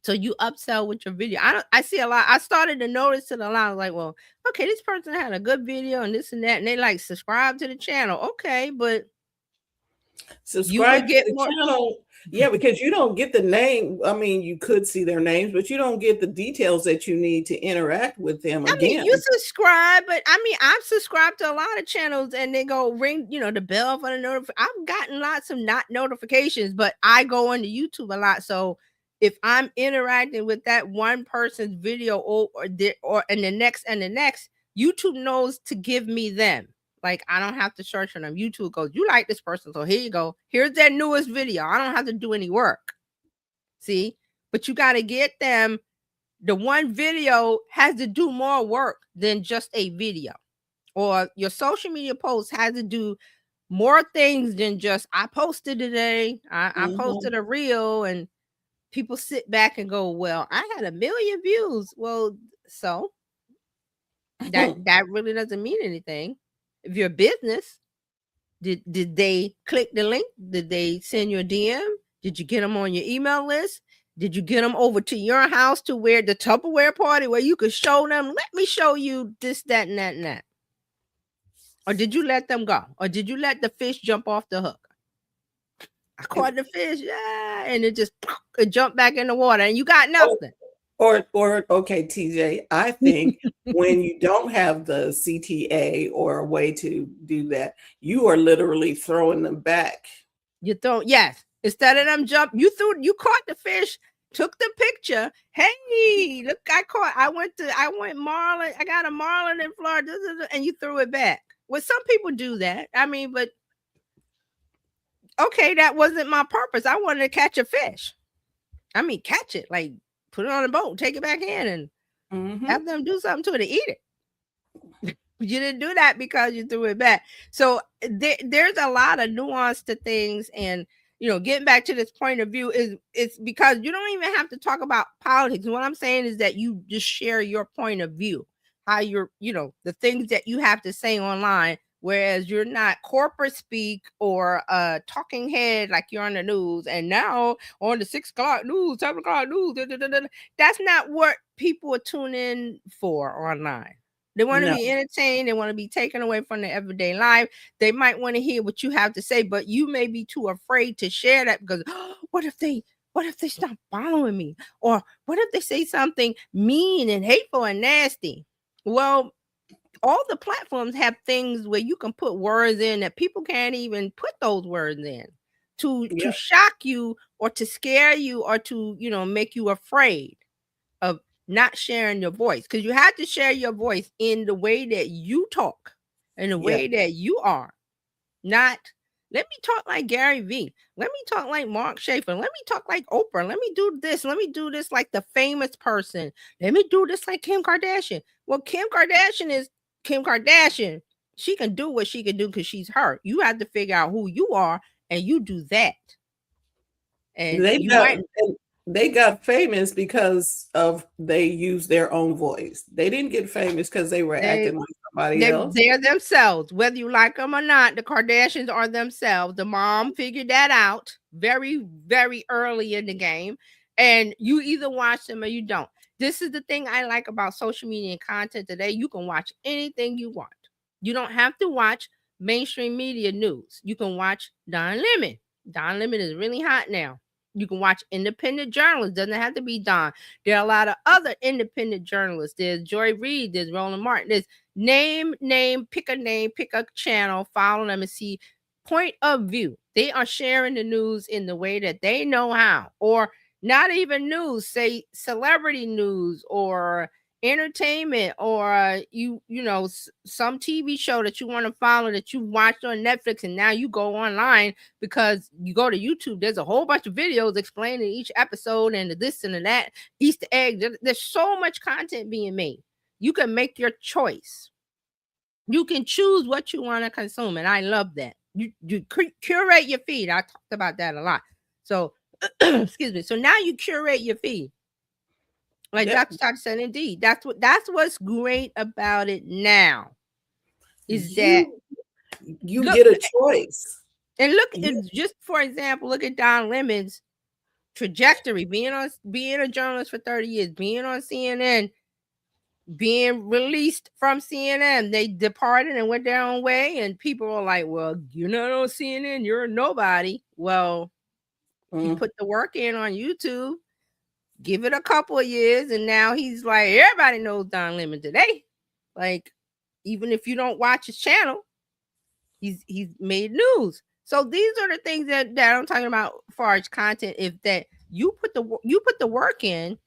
So you upsell with your video. I see a lot. I started to notice it a lot. I was like, well, okay, this person had a good video and this and that, and they like subscribe to the channel. Okay, but subscribe to the channel. Yeah, because you don't get the name. I mean, you could see their names, but you don't get the details that you need to interact with them again. I mean, you subscribe, but I mean, I've subscribed to a lot of channels and they go ring, the bell for the notification. I've gotten lots of not notifications, but I go onto YouTube a lot. So if I'm interacting with that one person's video or and the next, YouTube knows to give me them. Like, I don't have to search for them. YouTube goes, you like this person, so here you go. Here's their newest video. I don't have to do any work. See? But you got to get them. The one video has to do more work than just a video. Or your social media post has to do more things than just, I posted today. I posted a reel, and people sit back and go, well, I had 1 million views. Well, so that really doesn't mean anything. If you're a business, did they click the link? Did they send you a DM? Did you get them on your email list? Did you get them over to your house to where the Tupperware party where you could show them, let me show you this, that, and that, and that? Or did you let them go? Or did you let the fish jump off the hook? I caught the fish, and it jumped back in the water, and you got nothing. Or okay, TJ, I think when you don't have the CTA or a way to do that, you are literally throwing them back. Yes. Instead of them jump, you caught the fish, took the picture. Hey, look, I went marlin. I got a marlin in Florida, and you threw it back. Well, some people do that. I mean, but okay, that wasn't my purpose. I wanted to catch a fish. I mean, catch it, like, put it on a boat, take it back in, and have them do something to it to eat it. You didn't do that because you threw it back. So there's a lot of nuance to things. And, getting back to this point of view it's because you don't even have to talk about politics. And what I'm saying is that you just share your point of view, how you're, the things that you have to say online, whereas you're not corporate speak or a talking head like you're on the news. And now on the 6 o'clock news, 7 o'clock news, that's not what people are tuning in for online. They want to be entertained. They want to be taken away from their everyday life. They might want to hear what you have to say, but you may be too afraid to share that because what if they stop following me? Or what if they say something mean and hateful and nasty? Well, all the platforms have things where you can put words in that people can't even put those words in to shock you or to scare you or to, make you afraid of not sharing your voice. Because you have to share your voice in the way that you talk, in the way that you are. Not, let me talk like Gary Vee. Let me talk like Mark Schaefer. Let me talk like Oprah. Let me do this. Let me do this like the famous person. Let me do this like Kim Kardashian. Well, Kim Kardashian is Kim Kardashian, she can do what she can do because she's her. You have to figure out who you are and you do that. And they got famous because of they used their own voice. They didn't get famous because they were acting like somebody else. They're themselves, whether you like them or not. The Kardashians are themselves. The mom figured that out very, very early in the game, and you either watch them or you don't. This is the thing I like about social media and content today. You can watch anything you want. You don't have to watch mainstream media news. You can watch Don Lemon. Don Lemon is really hot now. You can watch independent journalists. Doesn't have to be Don. There are a lot of other independent journalists. There's Joy Reid. There's Roland Martin. There's name, pick a channel, follow them and see point of view. They are sharing the news in the way that they know how, or not even news, say celebrity news or entertainment, or some TV show that you want to follow that you watched on Netflix and now you go online because you go to YouTube. There's a whole bunch of videos explaining each episode and the this and the that, Easter egg. There's so much content being made. You can make your choice. You can choose what you want to consume, and I love that. You curate your feed. I talked about that a lot. So excuse me. So now you curate your feed. Like Dr. Todd said, indeed, that's what's great about it now. Is that you get a choice. And look, just for example, look at Don Lemon's trajectory, being a journalist for 30 years, being on CNN, being released from CNN. They departed and went their own way, and people were like, well, you're not on CNN, you're a nobody. Well, he put the work in on YouTube. Give it a couple of years, and now he's like, everybody knows Don Lemon today. Like, even if you don't watch his channel, he's made news. So these are the things that I'm talking about as far as content. If that you put the work in,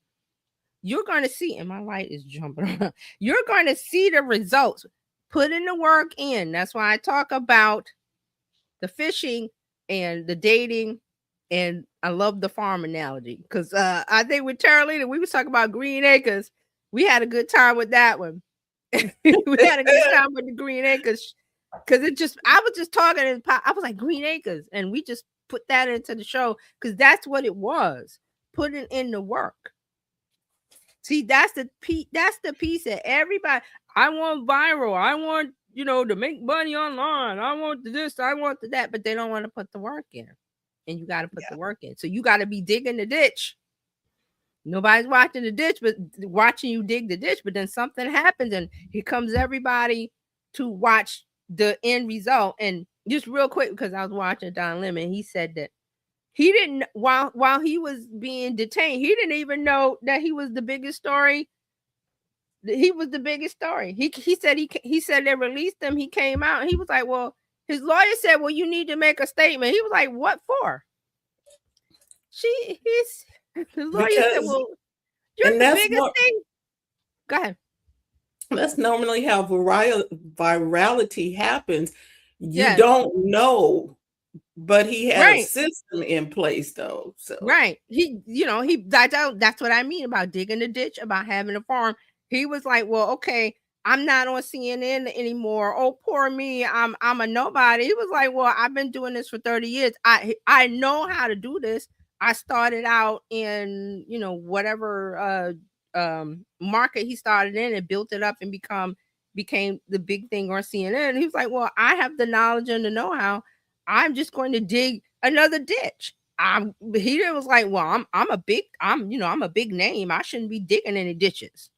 you're going to see, and my light is jumping around. You're going to see the results. Putting the work in. That's why I talk about the fishing and the dating. And I love the farm analogy because I think with Carolina, we was talking about Green Acres. We had a good time with that one. We had a good time with the Green Acres because I was just talking and I was like Green Acres, and we just put that into the show because that's what it was, putting in the work. See, that's the piece that everybody. I want viral. I want to make money online. I want this. I want that, but they don't want to put the work in. And you got to put the work in. So you got to be digging the ditch. Nobody's watching the ditch, but watching you dig the ditch. But then something happens, and here comes everybody to watch the end result. And just real quick, because I was watching Don Lemon, he said that he didn't, while he was being detained, he didn't even know that he was the biggest story. He was the biggest story. He said they released him. He came out, and he was like, well. His lawyer said, well, you need to make a statement. He was like, what for? His lawyer said, well, you're the biggest thing. Go ahead. That's normally how virality happens. You don't know, but he had a system in place, though. So right. That's what I mean about digging the ditch, about having a farm. He was like, well, okay, I'm not on CNN anymore. Oh, poor me. I'm a nobody. He was like, well, I've been doing this for 30 years. I know how to do this. I started out in, whatever market he started in and built it up and became the big thing on CNN. And he was like, well, I have the knowledge and the know-how. I'm just going to dig another ditch. He was like, well, I'm a big name. I shouldn't be digging any ditches.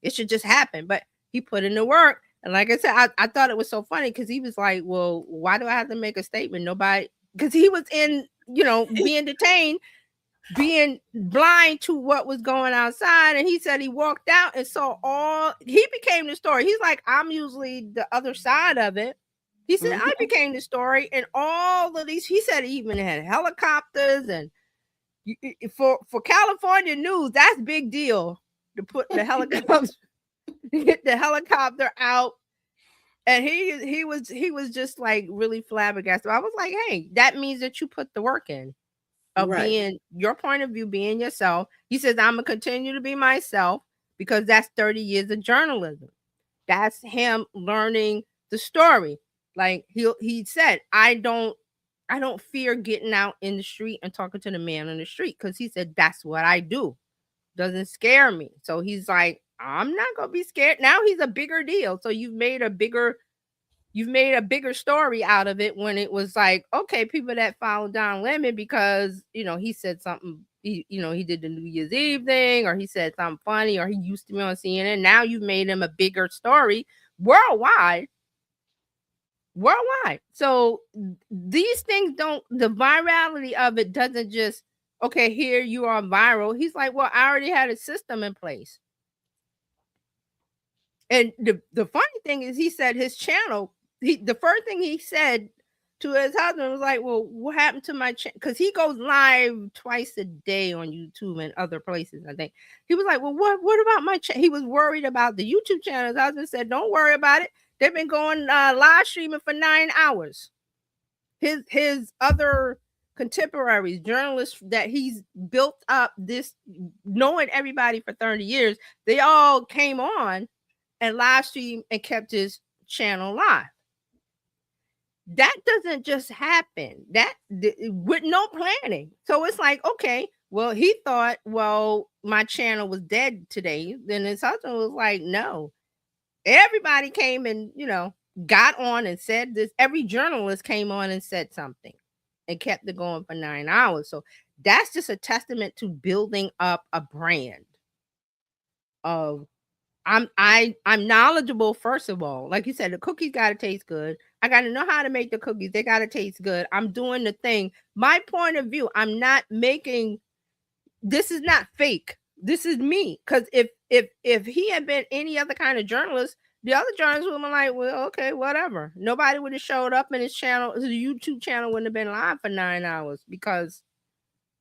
It should just happen. But he put in the work. And like I said, I thought it was so funny because he was like, well, why do I have to make a statement? Nobody, because he was in, being detained, being blind to what was going outside. And he said he walked out and saw he became the story. He's like, I'm usually the other side of it. He said, I became the story. And all of these, he said he even had helicopters. And for California news, that's a big deal to put the helicopters. Get the helicopter out, and he was just like really flabbergasted. I was like, hey, that means that you put the work in of being your point of view, being yourself. He says, I'm gonna continue to be myself because that's 30 years of journalism. That's him learning the story. Like he said, I don't fear getting out in the street and talking to the man on the street, because he said that's what I do. Doesn't scare me. So he's like, I'm not gonna be scared. Now he's a bigger deal. So you've made a bigger story out of it, when it was like, okay, people that follow Don Lemon because he said something, he did the New Year's Eve thing, or he said something funny, or he used to be on CNN. Now you've made him a bigger story worldwide. So these things the virality of it doesn't just, okay, here you are viral. He's like, well, I already had a system in place. And the funny thing is, he said his channel, the first thing he said to his husband was like, well, what happened to my channel? Because he goes live twice a day on YouTube and other places, I think. He was like, well, what about my channel? He was worried about the YouTube channel. His husband said, don't worry about it. They've been going live streaming for 9 hours. His other contemporaries, journalists that he's built up this, knowing everybody for 30 years, they all came on and live stream and kept his channel live. That doesn't just happen. That with no planning. So it's like, okay, well, he thought, well, my channel was dead today. Then his husband was like, no. Everybody came and, got on and said this. Every journalist came on and said something and kept it going for 9 hours. So that's just a testament to building up a brand of, I'm knowledgeable, first of all. Like you said, the cookies got to taste good. I got to know how to make the cookies. They got to taste good. I'm doing the thing. My point of view, I'm not making, this is not fake. This is me. Because if he had been any other kind of journalist, the other journalists would have been like, well, okay, whatever. Nobody would have showed up in his channel. His YouTube channel wouldn't have been live for 9 hours because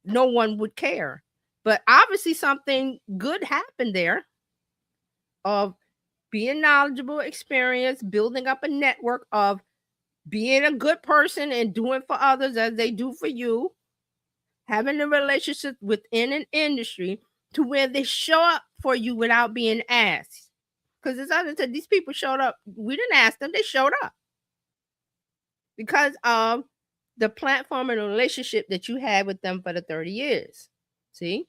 no one would care. But obviously something good happened there of being knowledgeable, experience, building up a network of being a good person and doing for others as they do for you, having a relationship within an industry to where they show up for you without being asked. Because as I said, these people showed up. We didn't ask them. They showed up because of the platform and the relationship that you had with them for the 30 years. See?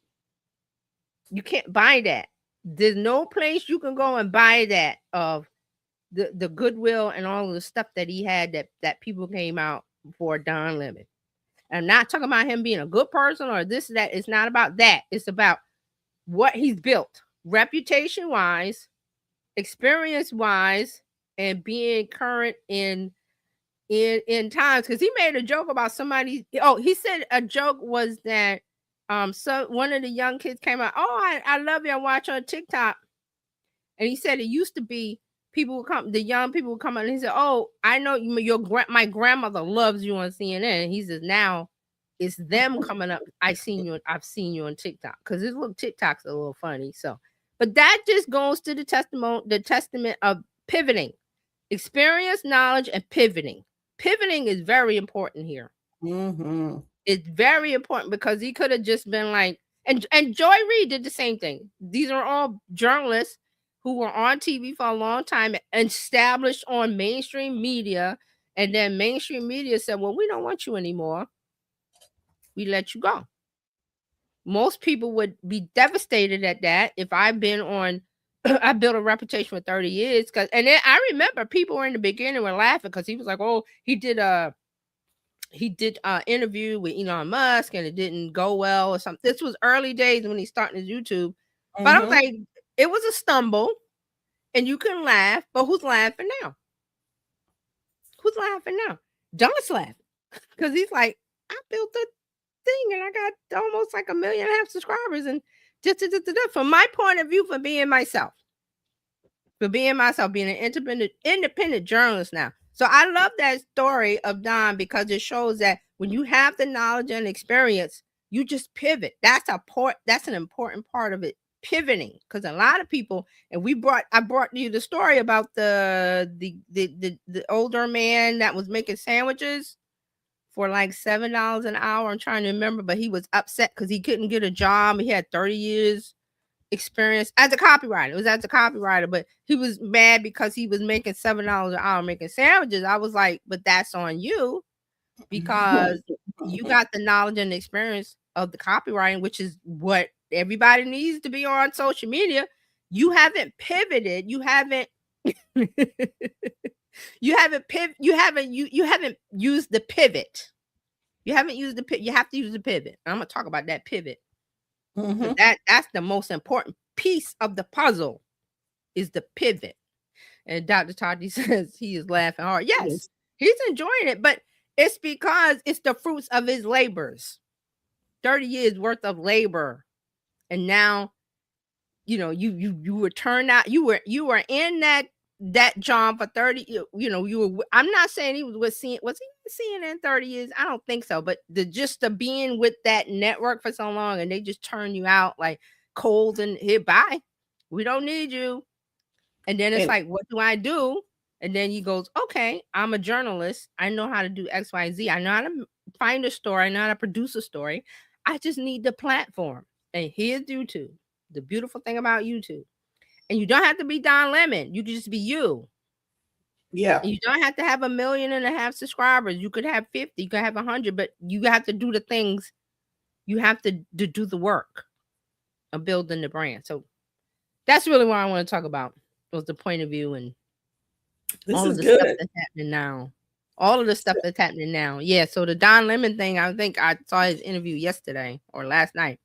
You can't buy that. There's no place you can go and buy that of the goodwill and all of the stuff that he had that people came out for Don Lemon. I'm not talking about him being a good person or this, that. It's not about that. It's about what he's built, reputation-wise, experience-wise, and being current in times. Because he made a joke about somebody. Oh, he said a joke was that so one of the young kids came out, oh, I love you, I watch on TikTok. And he said it used to be the young people would come out and he said, oh, I know my grandmother loves you on CNN. And he says now it's them coming up. I've seen you on TikTok, because this little TikTok's a little funny. So, but that just goes to the testament of pivoting, experience, knowledge, and pivoting. Pivoting is very important here. Mm-hmm. It's very important because he could have just been like, and Joy Reid did the same thing. These are all journalists who were on TV for a long time, established on mainstream media, and then mainstream media said, well, we don't want you anymore. We let you go. Most people would be devastated at that. If I've been on, I built a reputation for 30 years. And then I remember people were in the beginning were laughing because he was like, oh, he did an interview with Elon Musk and it didn't go well or something. This was early days when he started his YouTube. Mm-hmm. But I was like, it was a stumble and you can laugh, but who's laughing now? Who's laughing now? Don's laughing because he's like, I built a thing and I got almost like 1.5 million subscribers. And from my point of view, for being myself, being an independent journalist now. So I love that story of Don because it shows that when you have the knowledge and experience, you just pivot. That's an important part of it, pivoting. Because a lot of people, and I brought you the story about the older man that was making sandwiches for like $7 an hour. I'm trying to remember, but he was upset because he couldn't get a job. He had 30 years experience as a copywriter. It was as a copywriter, but he was mad because he was making $7 an hour making sandwiches. I was like, but that's on you because you got the knowledge and experience of the copywriting, which is what everybody needs to be on social media. You haven't pivoted. You haven't you haven't used the pivot. You haven't used the pivot. You have to use the pivot. I'm gonna talk about that pivot. Mhm. That's the most important piece of the puzzle is the pivot. And Dr. Tati says he is laughing hard. Yes, he's enjoying it, but it's because it's the fruits of his labors. 30 years worth of labor. And now, you were turned out, you were in that job for 30, I'm not saying he was he CNN 30 years? I don't think so, but the being with that network for so long and they just turn you out like cold and here, bye. We don't need you. And then it's like, what do I do? And then he goes, okay, I'm a journalist. I know how to do X, Y, Z. I know how to find a story. I know how to produce a story. I just need the platform. And here's YouTube. The beautiful thing about YouTube. And you don't have to be Don Lemon. You can just be you. Yeah. And you don't have to have 1.5 million subscribers. You could have 50. You could have 100. But you have to do the things. You have to do the work of building the brand. So that's really what I want to talk about. Was the point of view and all of the stuff that's happening now. All of the stuff that's happening now. Yeah. So the Don Lemon thing, I think I saw his interview yesterday or last night.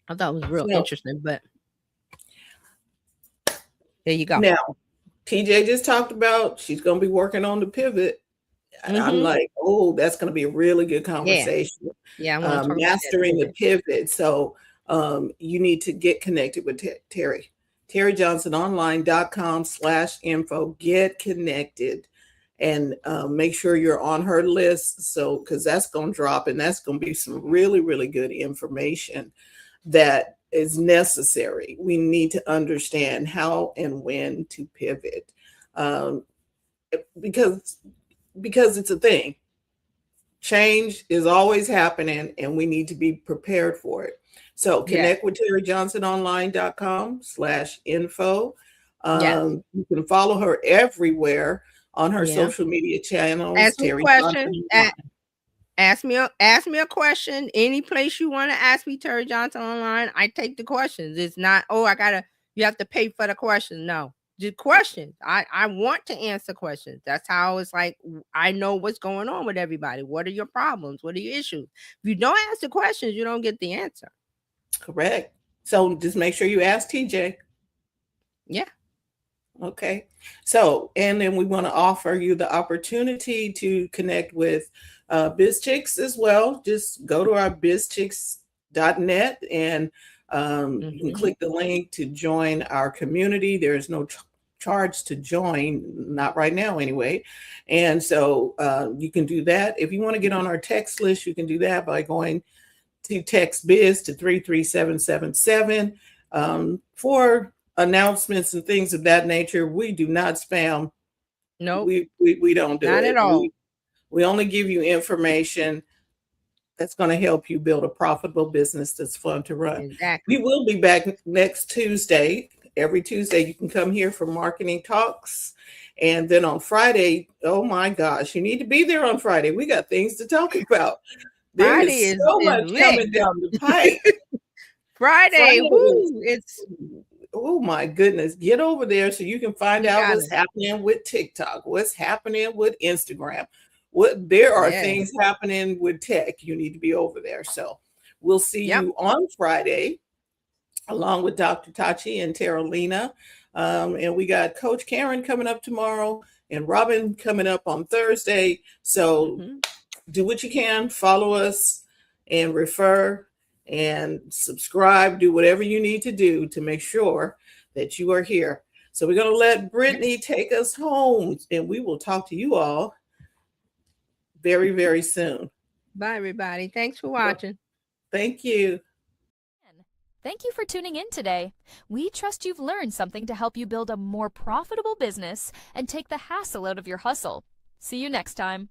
I thought it was real interesting, but there you go. Now, TJ just talked about she's going to be working on the pivot. And I'm like, oh, that's going to be a really good conversation. Yeah. Mastering the pivot. So you need to get connected with Terry. TerryJohnsonOnline.com/info. Get connected and make sure you're on her list. So, because that's going to drop and that's going to be some really, really good information that is necessary. We need to understand how and when to pivot because it's a thing. Change is always happening and we need to be prepared for it. So connect with TerryJohnsonOnline.com/info. You can follow her everywhere on her social media channels. Ask me a question. Ask me a question. Any place you want to ask me, Terry Johnson Online, I take the questions. It's not, you have to pay for the question. No, just questions. I want to answer questions. That's how it's like, I know what's going on with everybody. What are your problems? What are your issues? If you don't ask the questions, you don't get the answer. Correct. So just make sure you ask TJ. Yeah. Okay. So, and then we want to offer you the opportunity to connect with Bizchicks as well. Just go to our bizchicks.net and you can click the link to join our community. There is no charge to join, not right now anyway. And so you can do that. If you want to get on our text list, you can do that by going to text biz to 33777 for announcements and things of that nature. We do not spam. No, we don't do not it at all. We only give you information that's going to help you build a profitable business that's fun to run. Exactly. We will be back next Tuesday. Every Tuesday you can come here for marketing talks. And then on Friday, oh my gosh, you need to be there on Friday. We got things to talk about. There is so much coming down the pipe. Friday, it's oh my goodness. Get over there so you can find out what's happening with TikTok, what's happening with Instagram. There are things happening with tech. You need to be over there. So we'll see you on Friday, along with Dr. Tachi and Terralina. And we got Coach Karen coming up tomorrow and Robin coming up on Thursday. So do what you can, follow us and refer and subscribe, do whatever you need to do to make sure that you are here. So we're going to let Brittany take us home and we will talk to you all very, very soon. Bye, everybody. Thanks for watching. Thank you. Thank you for tuning in today. We trust you've learned something to help you build a more profitable business and take the hassle out of your hustle. See you next time.